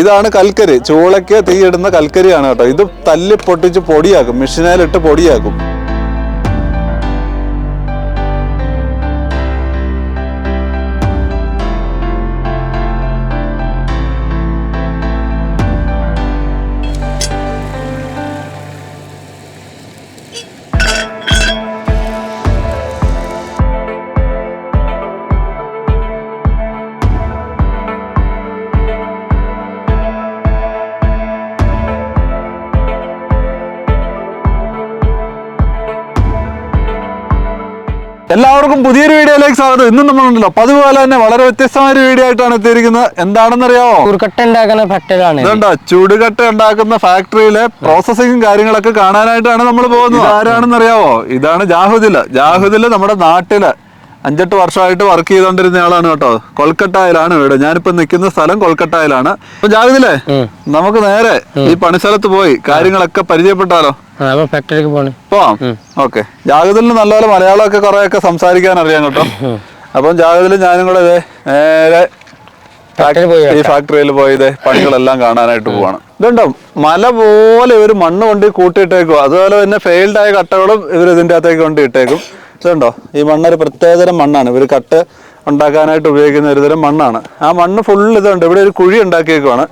ഇതാണ് കൽക്കരി, ചൂളയ്ക്ക് തീയിടുന്ന കൽക്കരിയാണ് കേട്ടോ. ഇത് തല്ലി പൊട്ടിച്ച് പൊടിയാക്കും, മെഷീനിലിട്ട് പൊടിയാക്കും. എല്ലാവർക്കും പുതിയൊരു വീഡിയോയിലേക്ക് സ്വാഗതം. ഇന്നും നമ്മളുണ്ടല്ലോ പതുപോലെ തന്നെ വളരെ വ്യത്യസ്തമായ ഒരു വീഡിയോ ആയിട്ടാണ് എത്തിയിരിക്കുന്നത്. എന്താണെന്നറിയാമോ? ചൂടുകട്ട ഉണ്ടാക്കുന്ന ഫാക്ടറിയാണ്. ഇതുണ്ടോ, ചൂടുകട്ട ഉണ്ടാക്കുന്ന ഫാക്ടറിയിലെ പ്രോസസ്സിംഗ് കാര്യങ്ങളൊക്കെ കാണാനായിട്ടാണ് നമ്മൾ പോകുന്നത്. ആരാണെന്നറിയാമോ? ഇതാണ് ജാഹുദില് നമ്മുടെ നാട്ടില് 5-8 വർഷമായിട്ട് വർക്ക് ചെയ്തോണ്ടിരുന്ന ആളാണ് കേട്ടോ. കൊൽക്കട്ടയിലാണ് വീട്. ഞാനിപ്പോ നിൽക്കുന്ന സ്ഥലം കൊൽക്കട്ടയിലാണ്. അപ്പൊ ജാഹുദിലെ നമുക്ക് നേരെ ഈ പണിസ്ഥലത്ത് പോയി കാര്യങ്ങളൊക്കെ പരിചയപ്പെട്ടാലോ? ഫാക്ടറിക്ക് പോവാം. ഓക്കെ. ജാഹുദിന് നല്ലപോലെ മലയാളമൊക്കെ കുറെയൊക്കെ സംസാരിക്കാൻ അറിയാം കേട്ടോ. അപ്പം ജാഹുദിലും ഞാനും കൂടെ നേരെ ഈ ഫാക്ടറിയിൽ പോയത് പണികളെല്ലാം കാണാനായിട്ട് പോവാണ്. ഇതുണ്ടോ, മല പോലെ ഇവർ മണ്ണ് കൊണ്ട് കൂട്ടിയിട്ടേക്കും. അതുപോലെ തന്നെ ഫെയിൽഡ് ആയ കട്ടകളും ഇവർ ഇതിൻ്റെ അകത്തേക്ക് കൊണ്ട് ഇട്ടേക്കും. ഇതുണ്ടോ, ഈ മണ്ണൊരു പ്രത്യേകതരം മണ്ണാണ്. ഇവർ കട്ട് ഉണ്ടാക്കാനായിട്ട് ഉപയോഗിക്കുന്ന ഒരുതരം മണ്ണാണ്. ആ മണ്ണ് ഫുള്ള് ഇതുണ്ട്. ഇവിടെ ഒരു കുഴി ഉണ്ടാക്കിയേക്കുവാണ്.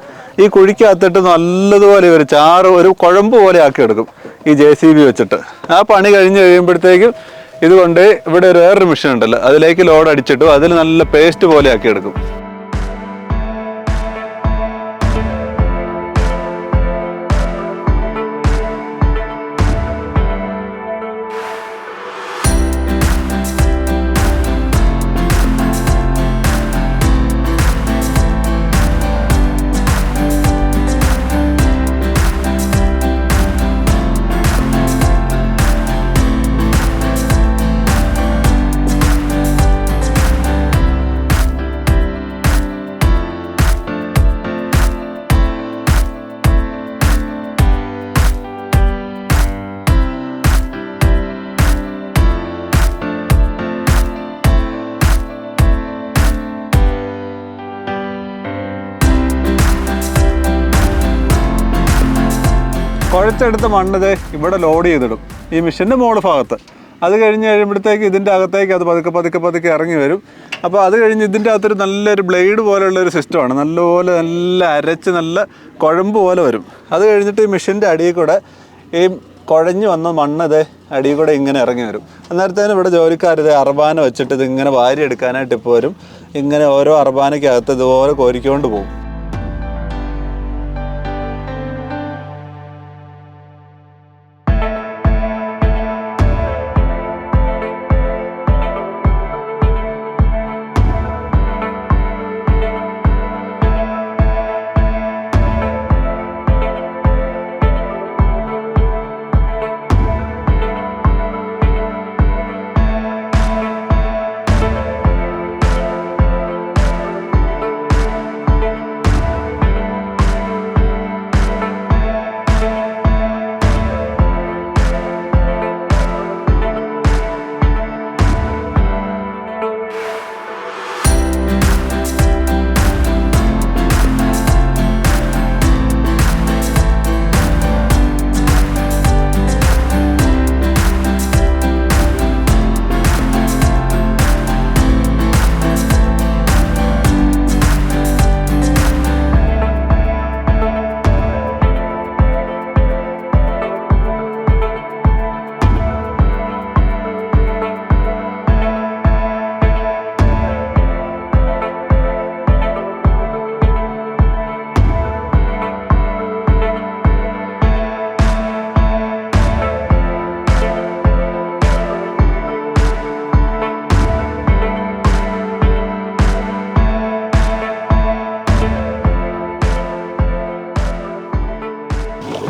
ഈ കുഴിക്കകത്തിട്ട് നല്ലതുപോലെ ഇവർ ചാറ് ഒരു കുഴമ്പ് പോലെ ആക്കി എടുക്കും ഈ JCB വെച്ചിട്ട്. ആ പണി കഴിഞ്ഞ് കഴിയുമ്പോഴത്തേക്കും ഇതുകൊണ്ട് ഇവിടെ വേറൊരു മെഷീൻ ഉണ്ടല്ലോ, അതിലേക്ക് ലോഡ് അടിച്ചിട്ടും അതിൽ നല്ല പേസ്റ്റ് പോലെ ആക്കി എടുക്കും. കുഴച്ചെടുത്ത മണ്ണിത് ഇവിടെ ലോഡ് ചെയ്തിടും ഈ മെഷീൻ്റെ മുകൾ ഭാഗത്ത്. അത് കഴിഞ്ഞ് കഴിയുമ്പോഴത്തേക്ക് ഇതിൻ്റെ അകത്തേക്ക് അത് പതുക്കെ ഇറങ്ങി വരും. അപ്പോൾ അത് കഴിഞ്ഞ് ഇതിൻ്റെ അകത്തൊരു നല്ലൊരു ബ്ലേഡ് പോലെയുള്ളൊരു സിസ്റ്റമാണ്. നല്ല അരച്ച് നല്ല കുഴമ്പ് പോലെ വരും. അത് കഴിഞ്ഞിട്ട് ഈ മെഷീൻ്റെ അടിയിൽ കൂടെ ഈ കുഴഞ്ഞു വന്ന മണ്ണ് അടിയിൽ കൂടെ ഇങ്ങനെ ഇറങ്ങി വരും. അന്നേരത്തേനും ഇവിടെ ജോലിക്കാർ അർബാന വെച്ചിട്ട് ഇതിങ്ങനെ വാരി എടുക്കാനായിട്ട് ഇപ്പോൾ വരും. ഇങ്ങനെ ഓരോ അർബാനയ്ക്കകത്ത് ഇതുപോലെ കോരിക്കൊണ്ട് പോകും.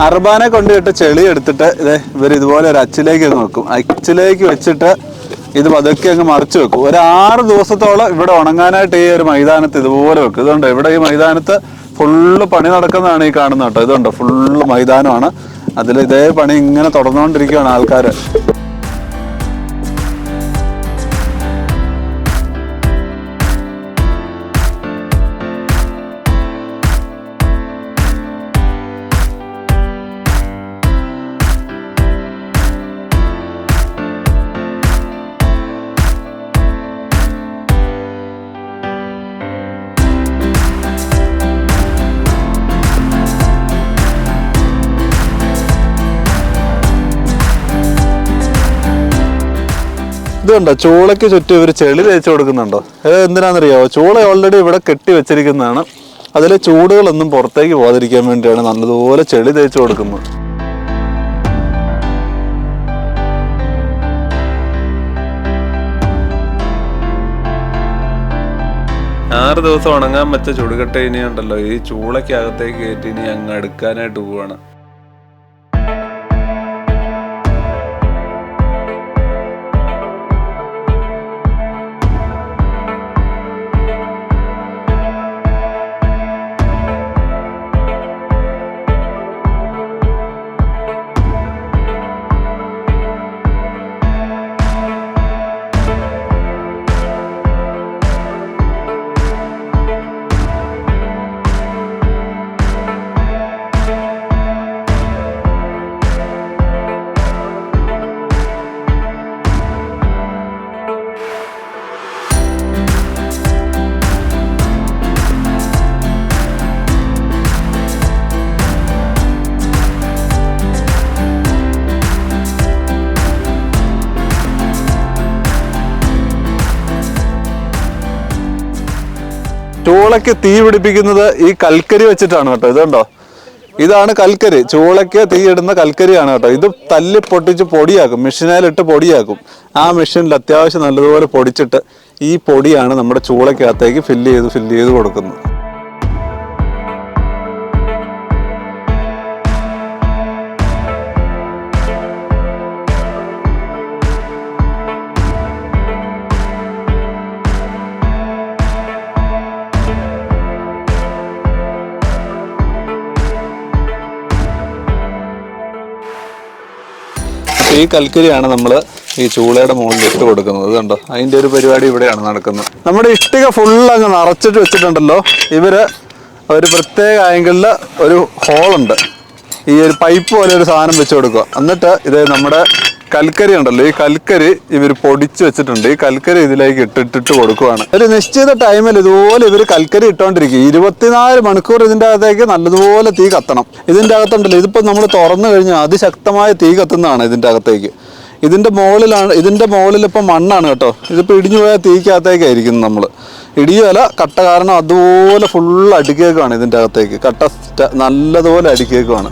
അർബാനെ കൊണ്ടിട്ട് ചെളി എടുത്തിട്ട് ഇവർ ഇതുപോലെ ഒരു അച്ചിലേക്ക് വെക്കും. അച്ചിലേക്ക് വെച്ചിട്ട് ഇത് പതുക്കെ അങ്ങ് മറിച്ച് വെക്കും. ഒരു 6 ദിവസത്തോളം ഇവിടെ ഉണങ്ങാനായിട്ട് ഈ ഒരു മൈതാനത്ത് ഇതുപോലെ വെക്കും. ഇതുണ്ട്, ഇവിടെ ഈ മൈതാനത്ത് ഫുള്ള് പണി നടക്കുന്നതാണ് ഈ കാണുന്നത് കേട്ടോ. ഇതുണ്ട്, ഫുള്ള് മൈതാനമാണ്. അതിൽ ഇതേ പണി ഇങ്ങനെ തുടർന്നുകൊണ്ടിരിക്കുകയാണ് ആൾക്കാർ. ഇത് കണ്ടോ, ചൂളയ്ക്ക് ചുറ്റും ഇവർ ചെളി തേച്ച് കൊടുക്കുന്നുണ്ടോ? എന്തിനാണെന്നറിയാമോ? ചൂള ഓൾറെഡി ഇവിടെ കെട്ടി വെച്ചിരിക്കുന്നതാണ്. അതിലെ ചൂടുകളൊന്നും പുറത്തേക്ക് പോകാതിരിക്കാൻ വേണ്ടിയാണ് നല്ലതുപോലെ ചെളി തേച്ച് കൊടുക്കുന്നത്. 6 ദിവസം ഉണങ്ങാൻ വെച്ച ചുടുകട്ട ഇനി ഉണ്ടല്ലോ ഈ ചൂളയ്ക്കകത്തേക്ക് കയറ്റി ഇനി അങ്ങ് എടുക്കാനായിട്ട് പോവാണ്. ചൂളയ്ക്ക് തീ പിടിപ്പിക്കുന്നത് ഈ കൽക്കരി വെച്ചിട്ടാണ് കേട്ടോ. ഇതുണ്ടോ, ഇതാണ് കൽക്കരി. ചൂളയ്ക്ക് തീ ഇടുന്ന കൽക്കരിയാണ് കേട്ടോ. ഇത് തല്ലി പൊട്ടിച്ച് പൊടിയാക്കും, മെഷീനിലിട്ട് പൊടിയാക്കും. ആ മെഷീനിൽ അത്യാവശ്യം നല്ലതുപോലെ പൊടിച്ചിട്ട് ഈ പൊടിയാണ് നമ്മുടെ ചൂളയ്ക്കകത്തേക്ക് ഫില്ല് ചെയ്ത് കൊടുക്കുന്നത്. ഈ കൽക്കരിയാണ് നമ്മൾ ഈ ചൂളയുടെ മുകളിൽ ഇട്ട് കൊടുക്കുന്നത്. കണ്ടോ, അതിൻ്റെ ഒരു പരിപാടി ഇവിടെയാണ് നടക്കുന്നത്. നമ്മുടെ ഇഷ്ടിക ഫുള്ള് അങ്ങ് നിറച്ചിട്ട് വെച്ചിട്ടുണ്ടല്ലോ. ഇവര് ഒരു പ്രത്യേക ആംഗിളിൽ ഒരു ഹോളുണ്ട്, ഈ ഒരു പൈപ്പ് പോലെ ഒരു സാധനം വെച്ച് കൊടുക്കുക. എന്നിട്ട് ഇത് നമ്മുടെ കൽക്കരി ഉണ്ടല്ലോ, ഈ കൽക്കരി ഇവർ പൊടിച്ച് വെച്ചിട്ടുണ്ട്. ഈ കൽക്കരി ഇതിലേക്ക് ഇട്ടിട്ട് കൊടുക്കുവാണ്. ഒരു നിശ്ചിത ടൈമിൽ ഇതുപോലെ ഇവർ കൽക്കരി ഇട്ടോണ്ടിരിക്കും. 24 മണിക്കൂർ ഇതിൻ്റെ അകത്തേക്ക് നല്ലതുപോലെ തീ കത്തണം. ഇതിൻ്റെ അകത്തുണ്ടല്ലോ, ഇതിപ്പോൾ നമ്മൾ തുറന്നു കഴിഞ്ഞാൽ അതിശക്തമായ തീ കത്തുന്നതാണ് ഇതിൻ്റെ അകത്തേക്ക്. ഇതിൻ്റെ മുകളിൽ ഇപ്പം മണ്ണാണ് കേട്ടോ. ഇതിപ്പോൾ ഇടിഞ്ഞു പോയ തീക്കകത്തേക്കായിരിക്കും നമ്മൾ. ഇടിയുമല്ല, കട്ട കാരണം അതുപോലെ ഫുള്ള് അടുക്കിയേക്കുവാണ് ഇതിൻ്റെ അകത്തേക്ക്. കട്ട നല്ലതുപോലെ അടുക്കിയേക്കുവാണ്.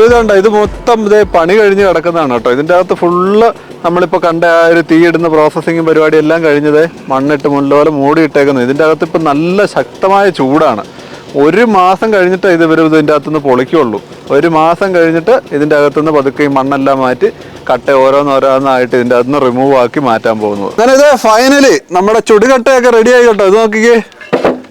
ഇതുണ്ട്, ഇത് മൊത്തം ഇതേ പണി കഴിഞ്ഞ് കിടക്കുന്നതാണ് കേട്ടോ. ഇതിൻ്റെ അകത്ത് ഫുള്ള് നമ്മളിപ്പോൾ കണ്ട ആ ഒരു തീയിടുന്ന പ്രോസസ്സിങ്ങും പരിപാടി എല്ലാം കഴിഞ്ഞത് മണ്ണിട്ട് മുല്ലപോലെ മൂടിയിട്ടേക്കുന്നത്. ഇതിൻ്റെ അകത്ത് ഇപ്പം നല്ല ശക്തമായ ചൂടാണ്. 1 മാസം കഴിഞ്ഞിട്ട് ഇവർ ഇതിൻ്റെ അകത്തുനിന്ന് പൊളിക്കുള്ളൂ. 1 മാസം കഴിഞ്ഞിട്ട് ഇതിൻ്റെ അകത്തുനിന്ന് പതുക്കെ ഈ മണ്ണെല്ലാം മാറ്റി കട്ട ഓരോന്നോരോന്നായിട്ട് ഇതിൻ്റെ അകത്തുനിന്ന് റിമൂവ് ആക്കി മാറ്റാൻ പോകുന്നത്. അങ്ങനെ ഇത് ഫൈനലി നമ്മുടെ ചുടുകട്ടയൊക്കെ റെഡി ആയി കേട്ടോ. ഇത് നോക്കിക്കേ,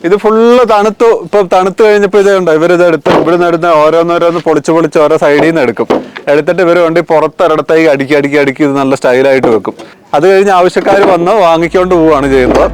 ഇത് ഫുള്ള് തണുത്തു. ഇപ്പൊ തണുത്ത് കഴിഞ്ഞപ്പോൾ ഇതേ ഉണ്ടോ, ഇവരിത് എടുത്ത് ഇവിടെ നിന്ന് എടുത്ത് ഓരോന്നോരോന്ന് പൊളിച്ച് ഓരോ സൈഡിൽ നിന്ന് എടുക്കും. എടുത്തിട്ട് ഇവർ കൊണ്ട് പുറത്തൊരിടത്തേക്ക് അടുക്കി ഇത് നല്ല സ്റ്റൈലായിട്ട് വെക്കും. അത് കഴിഞ്ഞ് ആവശ്യക്കാർ വന്ന് വാങ്ങിക്കൊണ്ട് പോവുകയാണ് ചെയ്യുന്നത്.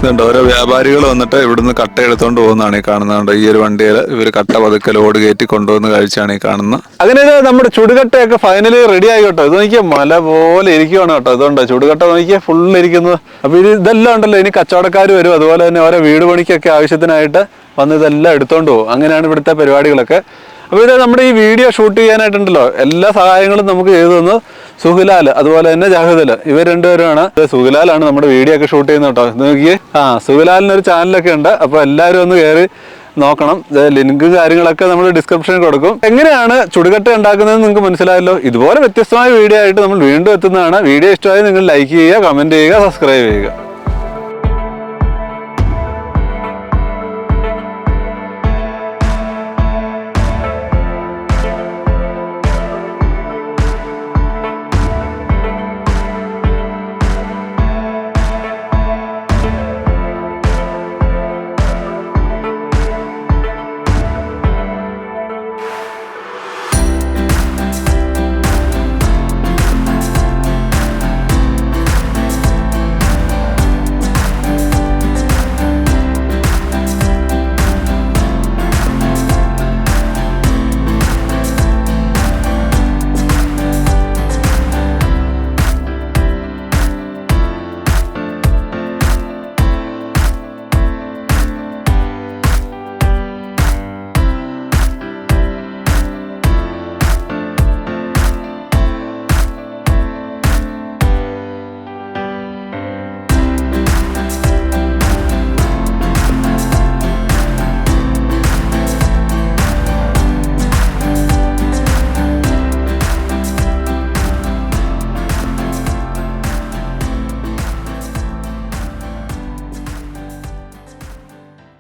ഇതുണ്ട്, ഓരോ വ്യാപാരികൾ വന്നിട്ട് ഇവിടുന്ന് കട്ട എടുത്തോണ്ട് പോകുന്നതാണ് ഈ കാണുന്നത്. ഈ ഒരു വണ്ടിയിൽ ഇവർ കട്ട പതുക്കെ ലോഡ് കയറ്റി കൊണ്ടുവന്ന കാഴ്ചയാണ് ഈ കാണുന്നത്. അങ്ങനെ നമ്മുടെ ചുടുകട്ടയൊക്കെ ഫൈനലി റെഡി ആയി കേട്ടോ. ഇത് നോക്കിയാൽ മല പോലെ ഇരിക്കുവാണ് കേട്ടോ. ഇതുണ്ട് ചുടുകട്ട നോക്കിയാൽ ഫുള്ള് ഇരിക്കുന്നത്. അപ്പൊ ഇതെല്ലാം ഉണ്ടല്ലോ, ഇനി കച്ചവടക്കാർ വരും. അതുപോലെ തന്നെ ഓരോ വീട് പണിക്കൊക്കെ ആവശ്യത്തിനായിട്ട് വന്ന് ഇതെല്ലാം എടുത്തോണ്ട് പോകും. അങ്ങനെയാണ് ഇവിടുത്തെ പരിപാടികളൊക്കെ. അപ്പോൾ ഇത് നമ്മുടെ ഈ വീഡിയോ ഷൂട്ട് ചെയ്യാനായിട്ടുണ്ടല്ലോ എല്ലാ സഹായങ്ങളും നമുക്ക് ചെയ്തു തന്നു സുഹിലാൽ, അതുപോലെ തന്നെ ജാഹിദ്. ഇവർ രണ്ടുപേരുമാണ്. സുഹിലാലാണ് നമ്മുടെ വീഡിയോ ഒക്കെ ഷൂട്ട് ചെയ്യുന്നത് കേട്ടോ. നോക്കിയേ, സുഹിലാലിനൊരു ചാനലൊക്കെ ഉണ്ട്. അപ്പോൾ എല്ലാവരും ഒന്ന് കയറി നോക്കണം. ലിങ്കും കാര്യങ്ങളൊക്കെ നമ്മൾ ഡിസ്ക്രിപ്ഷനിൽ കൊടുക്കും. എങ്ങനെയാണ് ചുടുകട്ട ഉണ്ടാക്കുന്നത് നിങ്ങൾക്ക് മനസ്സിലായല്ലോ. ഇതുപോലെ വ്യത്യസ്തമായ വീഡിയോ ആയിട്ട് നമ്മൾ വീണ്ടും എത്തുന്നതാണ്. വീഡിയോ ഇഷ്ടമായി നിങ്ങൾ ലൈക്ക് ചെയ്യുക, കമന്റ് ചെയ്യുക, സബ്സ്ക്രൈബ് ചെയ്യുക.